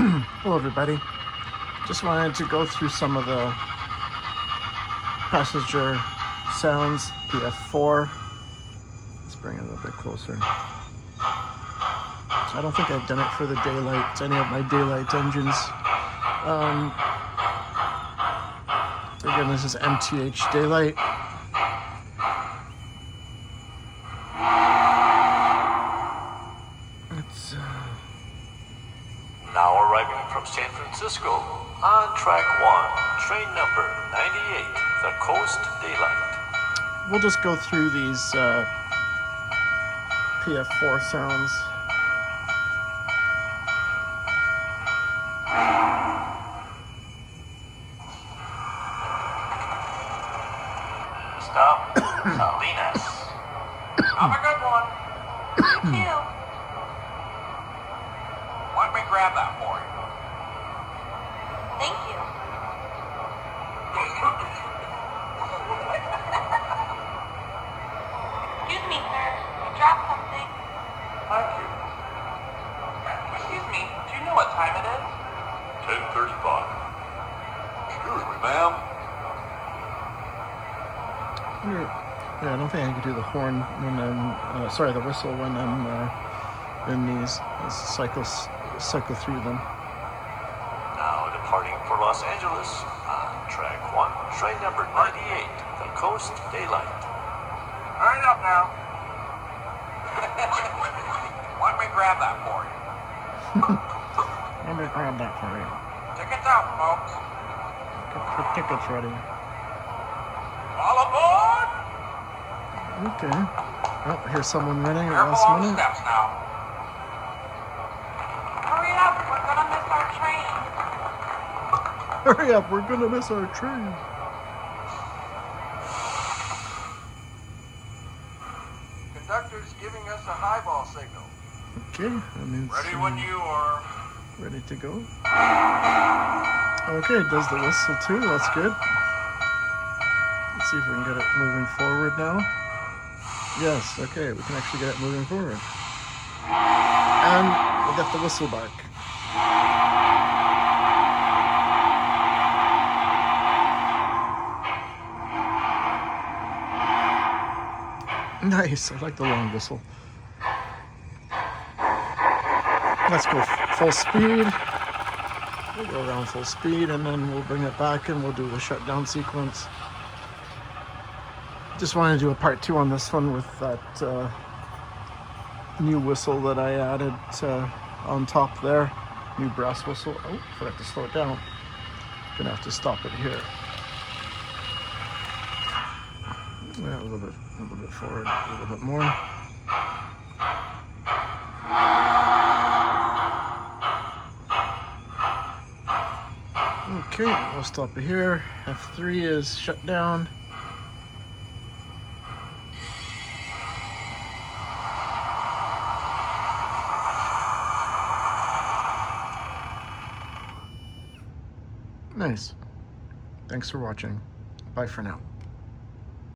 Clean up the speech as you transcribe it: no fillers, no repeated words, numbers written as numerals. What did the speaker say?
Hello everybody. Just wanted to go through some of the passenger sounds, PF4. Let's bring it a little bit closer. I don't think I've done it for the Daylight, any of my Daylight engines. Again, this is MTH Daylight. It's now arriving from San Francisco on track 1, train number 98, the Coast Daylight. we'll just go through these PF4 sounds. Stop, Salinas. Have a good one. Thank you. Let me grab that for you. Thank you. Excuse me, sir. You dropped something. Thank you. Excuse me, do you know what time it is? 10:35. Excuse me, ma'am. Yeah, I don't think I can do the horn when I'm, the whistle when I'm in these. Cycle through them. Now departing for Los Angeles on track 1, train number 98, the Coast Daylight. Hurry up now. Let me grab that for you. Let me grab that for you. Tickets out, folks. Get the tickets ready. All aboard! Okay. Oh, here's someone running at Careful last on the minute. steps now. Hurry up. We're gonna miss our train. Hurry up, we're gonna miss our train. Conductor's giving us a highball signal. Okay, that means Ready when you are. ready to go. Okay, it does the whistle too, that's good. Let's see if we can get it moving forward now. Yes, okay, we can actually get it moving forward. And we'll get the whistle back. Nice, I like the long whistle. Let's go full speed. We'll go around full speed and then we'll bring it back and we'll do the shutdown sequence. Just wanted to do a part 2 on this one with that new whistle that I added on top there. New brass whistle. Oh, forgot to slow it down. Gonna have to stop it here. Yeah, a little bit forward, a little bit more. Okay, we'll stop it here. F3 is shut down. Nice. Thanks for watching. Bye for now.